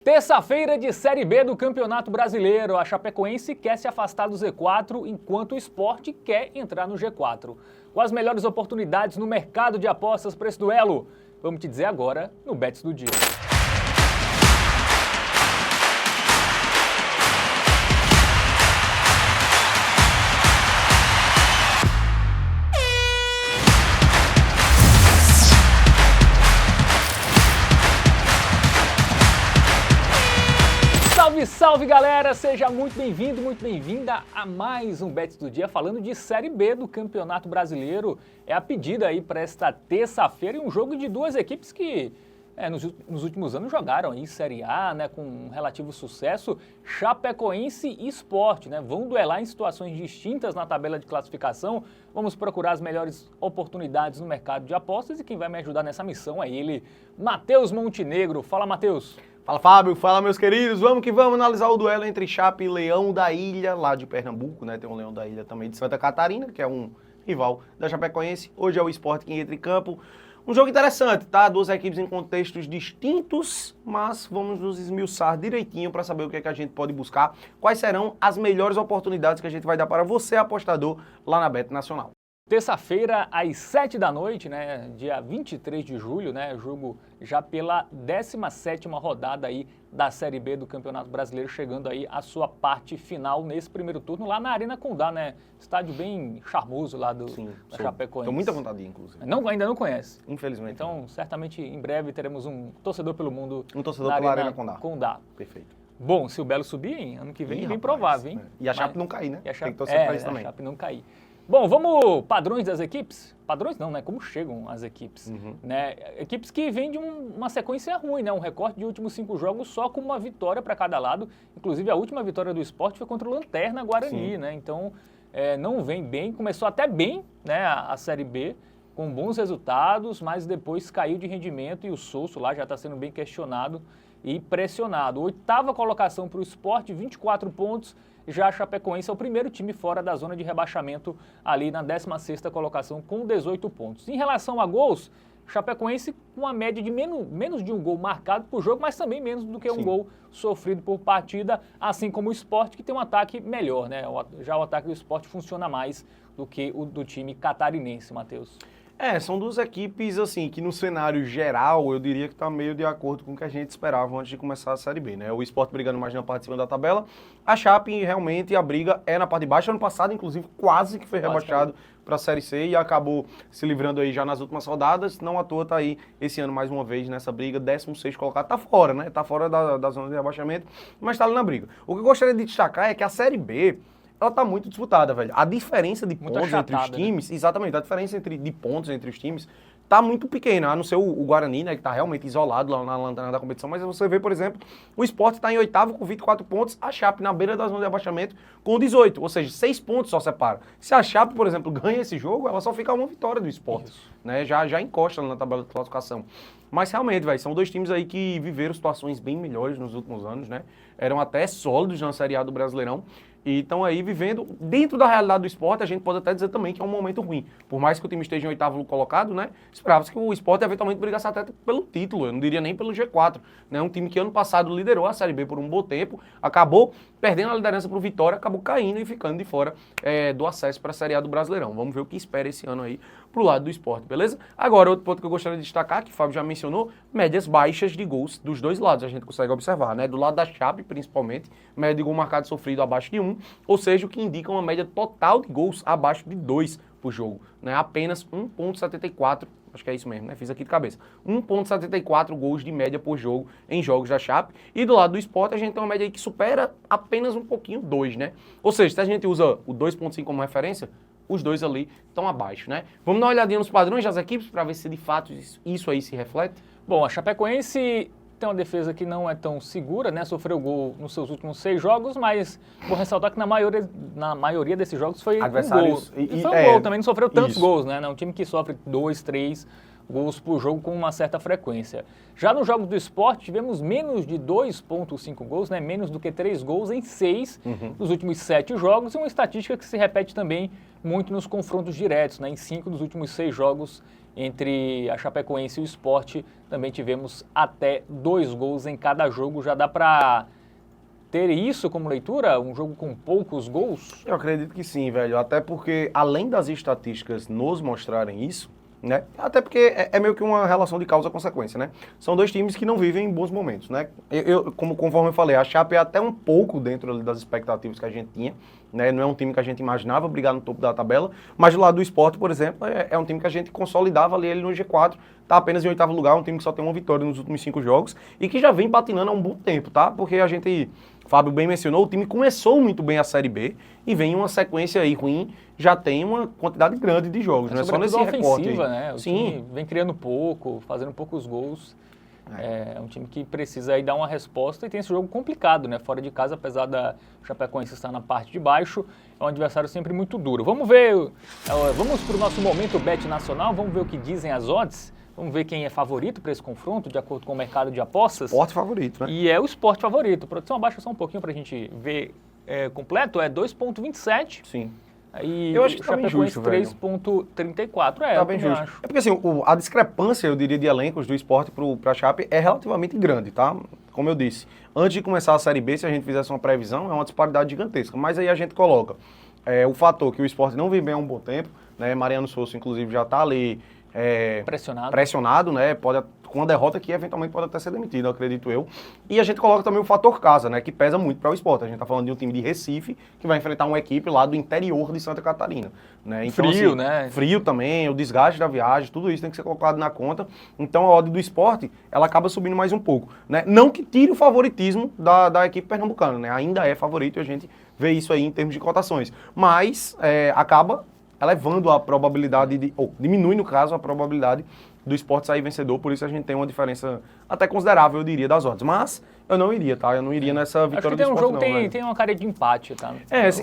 Terça-feira de Série B do Campeonato Brasileiro. A Chapecoense quer se afastar do Z4, enquanto o Sport quer entrar no G4. Com as melhores oportunidades no mercado de apostas para esse duelo? Vamos te dizer agora no Bets do Dia. Salve, salve galera! Seja muito bem-vindo, muito bem-vinda a mais um Bets do Dia falando de Série B do Campeonato Brasileiro. É a pedida aí para esta terça-feira e um jogo de duas equipes que nos últimos anos jogaram aí Série A, né, com um relativo sucesso. Chapecoense e Sport, né, vão duelar em situações distintas na tabela de classificação. Vamos procurar as melhores oportunidades no mercado de apostas e quem vai me ajudar nessa missão é ele, Matheus Montenegro. Fala, Matheus! Fala, Fábio. Fala, meus queridos. Vamos que vamos analisar o duelo entre Chape e Leão da Ilha, lá de Pernambuco, né? Tem um Leão da Ilha também de Santa Catarina, que é um rival da Chapecoense. Hoje é o Sport que entra em campo. Um jogo interessante, tá? Duas equipes em contextos distintos, mas vamos nos esmiuçar direitinho para saber o que é que a gente pode buscar. Quais serão as melhores oportunidades que a gente vai dar para você, apostador, lá na Bet Nacional. Terça-feira, às 7 da noite, né, dia 23 de julho, né, jogo já pela 17ª rodada aí da Série B do Campeonato Brasileiro, chegando aí à sua parte final nesse primeiro turno, lá na Arena Condá, né, estádio bem charmoso lá da Chapecoense. Tenho muita vontade, inclusive. Ainda não conhece? Infelizmente. Então, certamente, em breve teremos um torcedor pelo mundo. Um torcedor pela Arena Condá. Perfeito. Bom, se o Belo subir, hein, ano que vem, bem provável, hein? E a Chape não cair, né? E a Chape, tem que torcer pra isso também. A Chape não cair. Bom, vamos padrões das equipes? Padrões não, né? Como chegam as equipes. Né? Equipes que vêm de uma sequência ruim, né? Um recorte de últimos 5 jogos só com uma vitória para cada lado. Inclusive, a última vitória do Sport foi contra o Lanterna Guarani, né? Então, não vem bem. Começou até bem, né? A Série B, com bons resultados, mas depois caiu de rendimento e o Sousso lá já está sendo bem questionado e pressionado. 8ª colocação para o Sport, 24 pontos. Já a Chapecoense é o primeiro time fora da zona de rebaixamento ali na 16ª colocação com 18 pontos. Em relação a gols, Chapecoense com uma média de menos de um gol marcado por jogo, mas também menos do que um gol sofrido por partida, assim como o Sport, que tem um ataque melhor, né? Já o ataque do Sport funciona mais do que o do time catarinense, Matheus. São duas equipes, assim, que no cenário geral, eu diria que está meio de acordo com o que a gente esperava antes de começar a Série B, né? O Sport brigando mais na parte de cima da tabela, a Chape realmente a briga é na parte de baixo. Ano passado, inclusive, quase que foi rebaixado para a Série C e acabou se livrando aí já nas últimas rodadas. Não à toa tá aí esse ano mais uma vez nessa briga, 16º colocado, tá fora, né? Tá fora da zona de rebaixamento, mas tá ali na briga. O que eu gostaria de destacar é que a Série B, ela tá muito disputada, velho. A diferença de pontos entre os times, né? Exatamente, a diferença de pontos entre os times tá muito pequena, a não ser o Guarani, né, que tá realmente isolado lá na lanterna da competição, mas você vê, por exemplo, o Sport tá em 8º com 24 pontos, a Chape na beira da zona de abaixamento com 18, ou seja, 6 pontos só separa. Se a Chape, por exemplo, ganha esse jogo, ela só fica uma vitória do Sport, né, já encosta na tabela de classificação. Mas realmente, velho, são dois times aí que viveram situações bem melhores nos últimos anos, né, eram até sólidos na Série A do Brasileirão, e estão aí vivendo, dentro da realidade do Sport, a gente pode até dizer também que é um momento ruim. Por mais que o time esteja em 8º colocado, né, esperava-se que o Sport eventualmente brigasse até pelo título, eu não diria nem pelo G4. Né, um time que ano passado liderou a Série B por um bom tempo, acabou perdendo a liderança para o Vitória, acabou caindo e ficando de fora do acesso para a Série A do Brasileirão. Vamos ver o que espera esse ano aí pro lado do Sport, beleza? Agora, outro ponto que eu gostaria de destacar, que o Fábio já mencionou, médias baixas de gols dos dois lados, a gente consegue observar, né? Do lado da Chape, principalmente, média de gol marcado sofrido abaixo de 1, ou seja, o que indica uma média total de gols abaixo de 2 por jogo, né? Apenas 1,74, acho que é isso mesmo, né? Fiz aqui de cabeça. 1,74 gols de média por jogo em jogos da Chape. E do lado do Sport, a gente tem uma média aí que supera apenas um pouquinho 2, né? Ou seja, se a gente usa o 2,5 como referência, os dois ali estão abaixo, né? Vamos dar uma olhadinha nos padrões das equipes para ver se de fato isso aí se reflete? Bom, a Chapecoense tem uma defesa que não é tão segura, né? Sofreu gol nos seus últimos 6 jogos, mas vou ressaltar que na maioria desses jogos foi adversários um gol. E foi um gol também, não sofreu tantos gols, né? É um time que sofre 2, 3 gols por jogo com uma certa frequência. Já nos jogos do Sport, tivemos menos de 2,5 gols, né? Menos do que 3 gols em 6 dos últimos 7 jogos, e uma estatística que se repete também muito nos confrontos diretos, né? Em 5 dos últimos 6 jogos entre a Chapecoense e o Sport, também tivemos até 2 gols em cada jogo. Já dá para ter isso como leitura? Um jogo com poucos gols? Eu acredito que sim, velho. Até porque, além das estatísticas nos mostrarem isso, né? Até porque é meio que uma relação de causa-consequência, né? São dois times que não vivem bons momentos, né? Conforme eu falei, a Chape é até um pouco dentro das expectativas que a gente tinha, né? Não é um time que a gente imaginava brigar no topo da tabela, mas do lado do Sport, por exemplo, é um time que a gente consolidava ali ele no G4, tá apenas em 8º lugar, um time que só tem uma vitória nos últimos 5 jogos e que já vem patinando há um bom tempo, tá? Porque a gente, Fábio bem mencionou, o time começou muito bem a Série B e vem uma sequência aí ruim, já tem uma quantidade grande de jogos, não é só nesse recorte aí. Né? O time vem criando pouco, fazendo poucos gols. É um time que precisa aí dar uma resposta e tem esse jogo complicado, né? Fora de casa, apesar da Chapecoense estar na parte de baixo, é um adversário sempre muito duro. Vamos ver, vamos para o nosso momento Bet Nacional, vamos ver o que dizem as odds. Vamos ver quem é favorito para esse confronto, de acordo com o mercado de apostas. Sport favorito, né? E é o Sport favorito. A produção abaixa só um pouquinho para a gente ver completo, é 2,27. Sim. E eu acho que tá bem justo, 3,34. Tá bem justo. Acho. É porque assim, a discrepância, eu diria, de elencos do Sport pra Chape é relativamente grande, tá? Como eu disse, antes de começar a Série B, se a gente fizesse uma previsão, é uma disparidade gigantesca. Mas aí a gente coloca o fator que o Sport não vem bem há um bom tempo, né? Mariano Souza, inclusive, já tá ali pressionado, né? Com uma derrota que eventualmente pode até ser demitido, acredito eu. E a gente coloca também o fator casa, né? Que pesa muito para o Sport. A gente tá falando de um time de Recife que vai enfrentar uma equipe lá do interior de Santa Catarina, né? Então, frio, assim, né? Frio também, o desgaste da viagem, tudo isso tem que ser colocado na conta. Então a odd do Sport, ela acaba subindo mais um pouco, né? Não que tire o favoritismo da equipe pernambucana, né? Ainda é favorito e a gente vê isso aí em termos de cotações. Mas acaba elevando a probabilidade, ou diminui, no caso, a probabilidade do Sport sair vencedor, por isso a gente tem uma diferença até considerável, eu diria, das odds. Mas eu não iria, tá? Eu não iria nessa vitória do Sport, não. Acho que tem um jogo tem uma cara de empate, tá?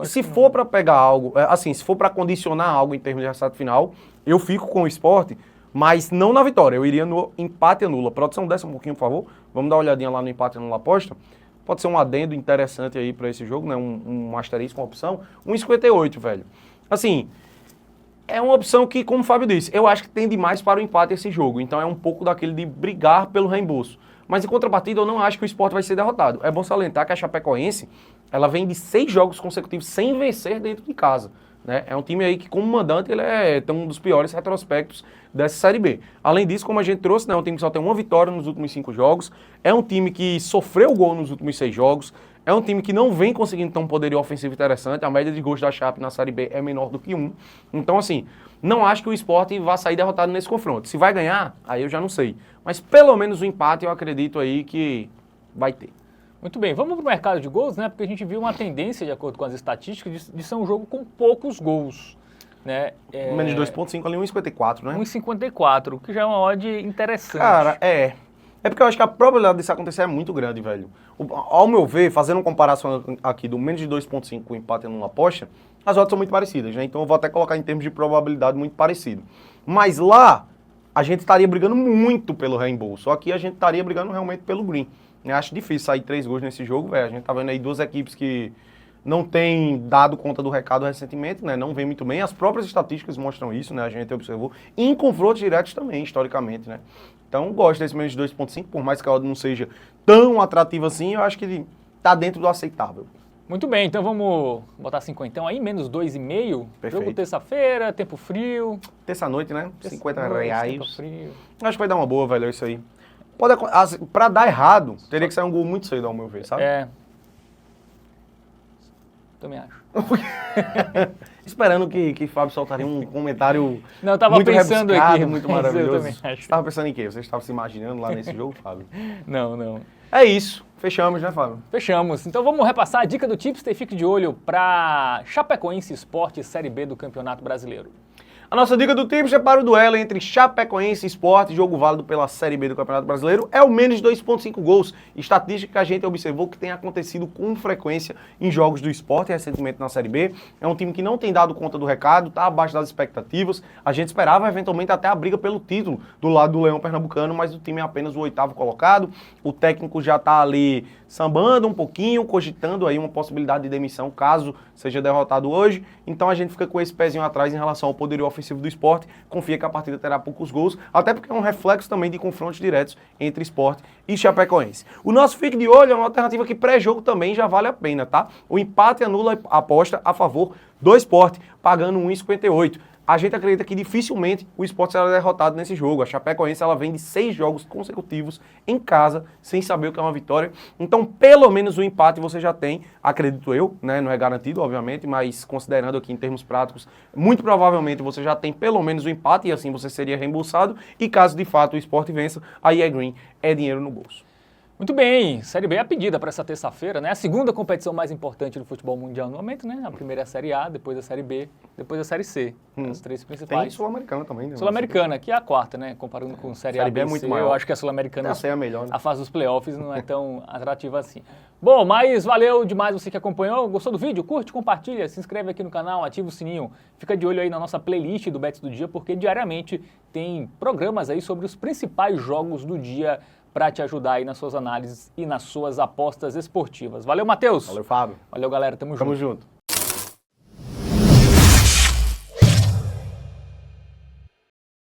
Se for para pegar algo, assim, se for para condicionar algo em termos de resultado final, eu fico com o Sport, mas não na vitória, eu iria no empate anula. Produção, desce um pouquinho, por favor. Vamos dar uma olhadinha lá no empate anula aposta. Pode ser um adendo interessante aí para esse jogo, né? Um asterisco, uma opção. 1,58, velho. Assim, é uma opção que, como o Fábio disse, eu acho que tende mais para o empate esse jogo. Então é um pouco daquele de brigar pelo reembolso. Mas em contrapartida, eu não acho que o Sport vai ser derrotado. É bom salientar que a Chapecoense, ela vem de 6 jogos consecutivos sem vencer dentro de casa, né? É um time aí que, como mandante, ele tem um dos piores retrospectos dessa Série B. Além disso, como a gente trouxe, né, é um time que só tem uma vitória nos últimos 5 jogos, é um time que sofreu gol nos últimos 6 jogos, é um time que não vem conseguindo ter um poderio ofensivo interessante, a média de gols da Chape na Série B é menor do que 1. Então, assim, não acho que o Sport vá sair derrotado nesse confronto. Se vai ganhar, aí eu já não sei. Mas pelo menos o empate eu acredito aí que vai ter. Muito bem, vamos para o mercado de gols, né? Porque a gente viu uma tendência, de acordo com as estatísticas, de ser um jogo com poucos gols, né? Menos de 2,5 ali, 1,54, né? 1,54, o que já é uma odd interessante. Cara, É porque eu acho que a probabilidade disso acontecer é muito grande, velho. Ao meu ver, fazendo uma comparação aqui do menos de 2,5 com o empate numa aposta, as odds são muito parecidas, né? Então eu vou até colocar em termos de probabilidade muito parecido. Mas lá, a gente estaria brigando muito pelo reembolso. Aqui a gente estaria brigando realmente pelo green. Eu acho difícil sair 3 gols nesse jogo, velho. A gente tá vendo aí 2 equipes que não têm dado conta do recado recentemente, né? Não vem muito bem. As próprias estatísticas mostram isso, né? A gente observou. E em confrontos diretos também, historicamente, né? Então, gosto desse menos de 2,5, por mais que a odd não seja tão atrativa assim, eu acho que ele tá dentro do aceitável. Muito bem, então vamos botar 50 aí, menos 2,5. Jogo terça-feira, tempo frio. Terça-noite, né? R$50. Tempo frio. Acho que vai dar uma boa, velho, isso aí. Pra dar errado, teria que sair um gol muito cedo, ao meu ver, sabe? Também acho. Esperando que Fábio soltaria um comentário não, eu tava muito pensando rebuscado, aqui, muito maravilhoso. Você estava pensando em quê? Você estava se imaginando lá nesse jogo, Fábio? Não. É isso. Fechamos, né, Fábio? Fechamos. Então vamos repassar a dica do Tipster e fique de olho para Chapecoense Sport Série B do Campeonato Brasileiro. A nossa dica do Tipster para o duelo entre Chapecoense e Sport, jogo válido pela Série B do Campeonato Brasileiro, é o menos de 2,5 gols. Estatística que a gente observou que tem acontecido com frequência em jogos do Sport, recentemente na Série B. É um time que não tem dado conta do recado, está abaixo das expectativas. A gente esperava eventualmente até a briga pelo título do lado do Leão Pernambucano, mas o time é apenas o 8º colocado. O técnico já está ali sambando um pouquinho, cogitando aí uma possibilidade de demissão caso seja derrotado hoje. Então a gente fica com esse pezinho atrás em relação ao poderio ofensivo do Sport, confia que a partida terá poucos gols, até porque é um reflexo também de confrontos diretos entre Sport e Chapecoense. O nosso fique de olho é uma alternativa que pré-jogo também já vale a pena, tá? O empate anula a aposta a favor do Sport, pagando 1,58. A gente acredita que dificilmente o Sport será derrotado nesse jogo. A Chapecoense ela vem de 6 jogos consecutivos em casa, sem saber o que é uma vitória. Então, pelo menos o empate você já tem, acredito eu, né? Não é garantido, obviamente, mas considerando aqui em termos práticos, muito provavelmente você já tem pelo menos o empate e assim você seria reembolsado. E caso de fato o Sport vença, aí é green, é dinheiro no bolso. Muito bem, Série B é a pedida para essa terça-feira, né? A segunda competição mais importante do futebol mundial no momento, né? A primeira é a Série A, depois a Série B, depois a Série C. As três principais. Tem Sul-Americana também, né? Sul-Americana, que é a quarta, né? Comparando com Série A, B é muito C, maior. eu acho que a Sul-Americana, Essa é a melhor, né? a fase dos playoffs não é tão atrativa assim. Bom, mas valeu demais você que acompanhou. Gostou do vídeo? Curte, compartilha, se inscreve aqui no canal, ativa o sininho. Fica de olho aí na nossa playlist do Bets do Dia, porque diariamente tem programas aí sobre os principais jogos do dia para te ajudar aí nas suas análises e nas suas apostas esportivas. Valeu, Matheus. Valeu, Fábio. Valeu, galera. Tamo junto. Tamo junto.